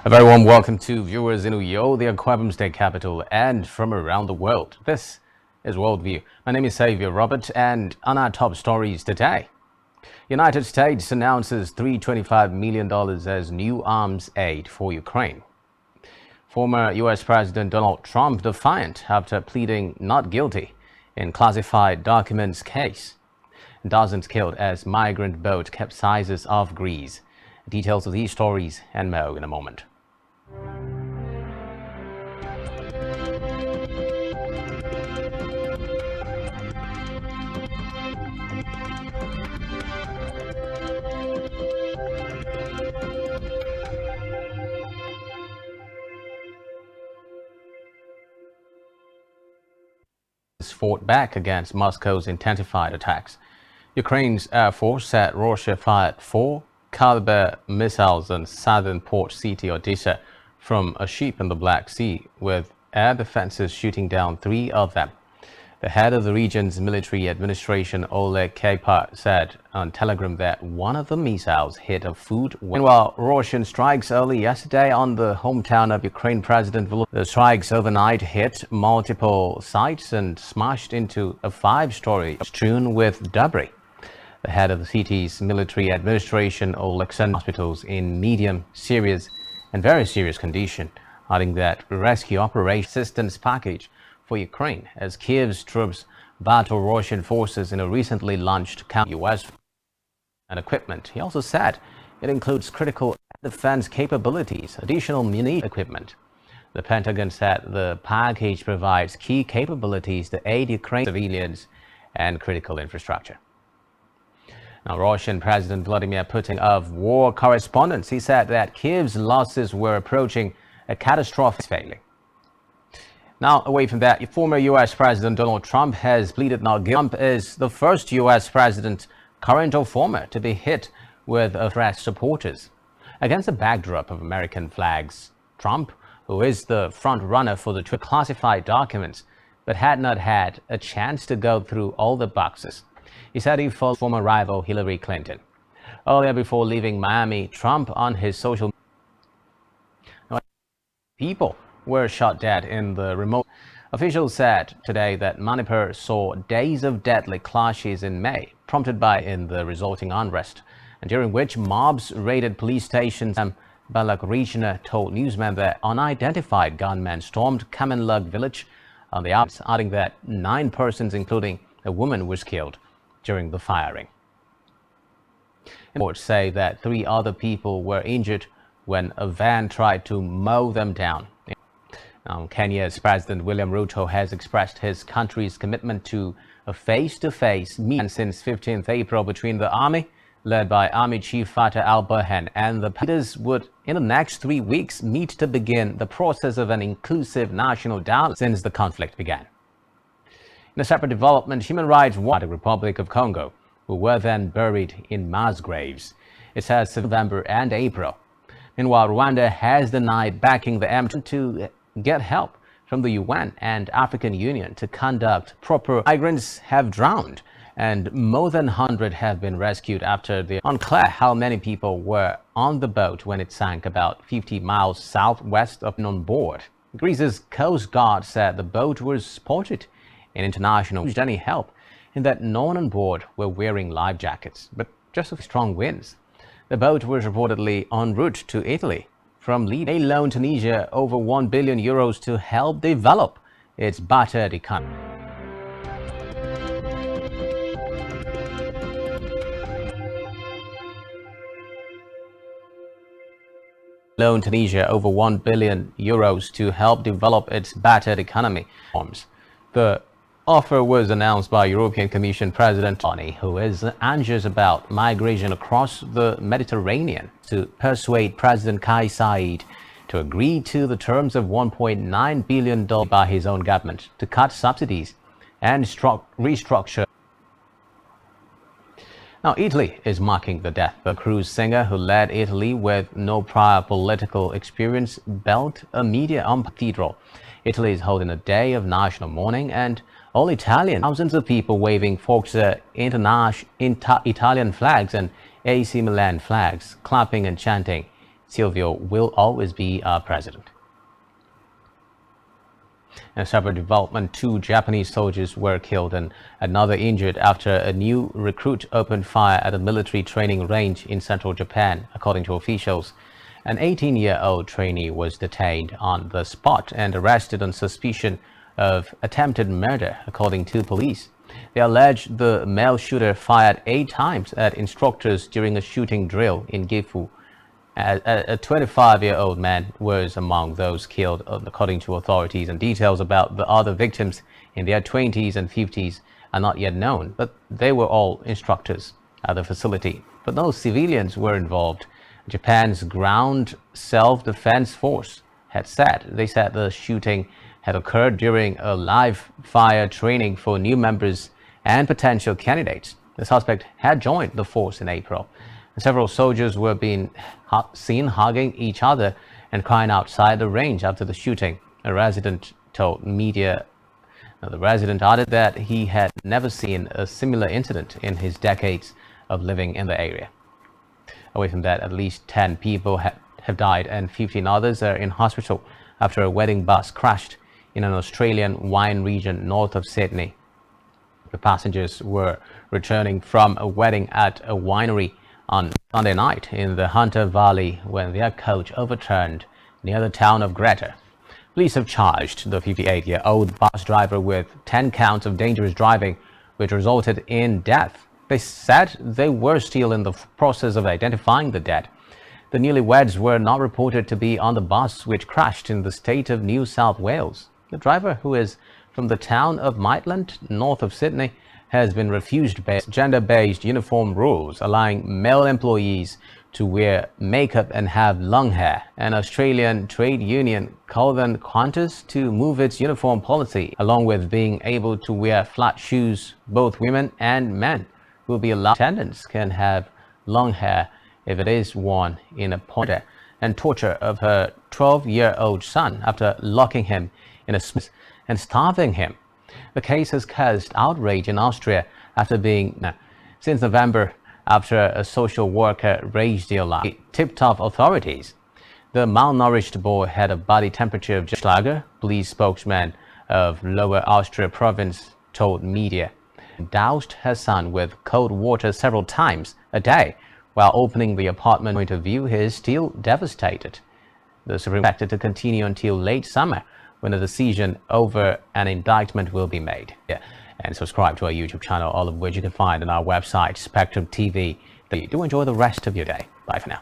A very warm welcome to viewers in Uyo, the Akwa State capital, and from around the world. This is Worldview. My name is Xavier Robert, and on our top stories today, United States announces $325 million as new arms aid for Ukraine. Former U.S. President Donald Trump defiant after pleading not guilty in classified documents case. Dozens killed as migrant boat capsizes off Greece. Details of these stories and more in a moment. Fought back against Moscow's intensified attacks. Ukraine's Air Force said Russia fired 4 caliber missiles on southern port city Odessa from a ship in the Black Sea, with air defenses shooting down 3 of them. The head of the region's military administration, Oleg Kepar, said on Telegram that one of the missiles hit a food. Meanwhile, Russian strikes early yesterday on the hometown of Ukraine President Volodymyr. The strikes overnight hit multiple sites and smashed into a 5-story strewn with debris. The head of the city's military administration, Alexander, hospitals in medium, serious, and very serious condition, adding that rescue operation assistance package for Ukraine as Kiev's troops battle Russian forces in a recently launched counter-U.S. and equipment. He also said it includes critical defense capabilities, additional munition equipment. The Pentagon said the package provides key capabilities to aid Ukraine civilians and critical infrastructure. Now, Russian President Vladimir Putin of war correspondence, he said that Kiev's losses were approaching a catastrophic failing. Now, away from that, former U.S. President Donald Trump has pleaded not guilty. Trump is the first U.S. president, current or former, to be hit with arrest supporters. Against the backdrop of American flags, Trump, who is the front runner for the classified documents, but had not had a chance to go through all the boxes. He said he followed former rival Hillary Clinton. Earlier, before leaving Miami, Trump on his social media, people were shot dead in the remote. Officials said today that Manipur saw days of deadly clashes in May, prompted by the resulting unrest, and during which mobs raided police stations. Balak Regiona told newsmen that unidentified gunmen stormed Kamenlug village on the outs, adding that 9 persons, including a woman, was killed during the firing. Reports say that 3 other people were injured when a van tried to mow them down. Kenya's President William Ruto has expressed his country's commitment to a face-to-face meeting since 15th April between the army, led by Army Chief Fatah al-Burhan, and the leaders would, in the next 3 weeks, meet to begin the process of an inclusive national dialogue since the conflict began. In a separate development, human rights watch the Republic of Congo, who were then buried in mass graves. It says November and April. Meanwhile, Rwanda has denied backing the M2 to get help from the UN and African Union to conduct proper. Migrants have drowned, and more than 100 have been rescued after the unclear how many people were on the boat when it sank about 50 miles southwest of on board. Greece's Coast Guard said the boat was spotted in international any help, in that no one on board were wearing life jackets, but just with strong winds. The boat was reportedly en route to Italy from Libya. They loaned Tunisia over €1 billion to help develop its battered economy. Loaned Tunisia over €1 billion to help develop its battered economy. The offer was announced by European Commission President Tony, who is anxious about migration across the Mediterranean, to persuade President Kais Saied to agree to the terms of $1.9 billion by his own government to cut subsidies and restructure. Now, Italy is marking the death of a cruise singer who led Italy with no prior political experience, built a media cathedral. Italy is holding a day of national mourning, and all Italian, thousands of people waving Forza Italian flags and AC Milan flags, clapping and chanting Silvio will always be our president. In a separate development, 2 Japanese soldiers were killed and another injured after a new recruit opened fire at a military training range in central Japan, according to officials. An 18-year-old trainee was detained on the spot and arrested on suspicion of attempted murder, according to police. They allege the male shooter fired 8 times at instructors during a shooting drill in Gifu. A 25-year-old man was among those killed, according to authorities, and details about the other victims in their 20s and 50s are not yet known, but they were all instructors at the facility. But no civilians were involved. Japan's Ground Self-Defense Force had said the shooting had occurred during a live fire training for new members and potential candidates. The suspect had joined the force in April. Several soldiers were being seen hugging each other and crying outside the range after the shooting. A resident told media. The resident added that he had never seen a similar incident in his decades of living in the area. Away from that, at least 10 people have died and 15 others are in hospital after a wedding bus crashed in an Australian wine region north of Sydney. The passengers were returning from a wedding at a winery on Sunday night in the Hunter Valley when their coach overturned near the town of Greta. Police have charged the 58-year-old bus driver with 10 counts of dangerous driving, which resulted in death. They said they were still in the process of identifying the dead. The newlyweds were not reported to be on the bus which crashed in the state of New South Wales. The driver, who is from the town of Maitland, north of Sydney, has been refused gender-based uniform rules, allowing male employees to wear makeup and have long hair. An Australian trade union called on Qantas to move its uniform policy, along with being able to wear flat shoes. Both women and men will be allowed. Attendants can have long hair if it is worn in a pointer, and torture of her 12-year-old son after locking him in a space and starving him. The case has caused outrage in Austria since November, after a social worker raised the alarm. It tipped off authorities. The malnourished boy had a body temperature of just Schlager, police spokesman of Lower Austria province told media. Doused her son with cold water several times a day while opening the apartment. Point of view, he is still devastated. The Supreme Court expected to continue until late summer, when a decision over an indictment will be made. And subscribe to our YouTube channel, all of which you can find on our website, Spectrum TV. Do enjoy the rest of your day. Bye for now.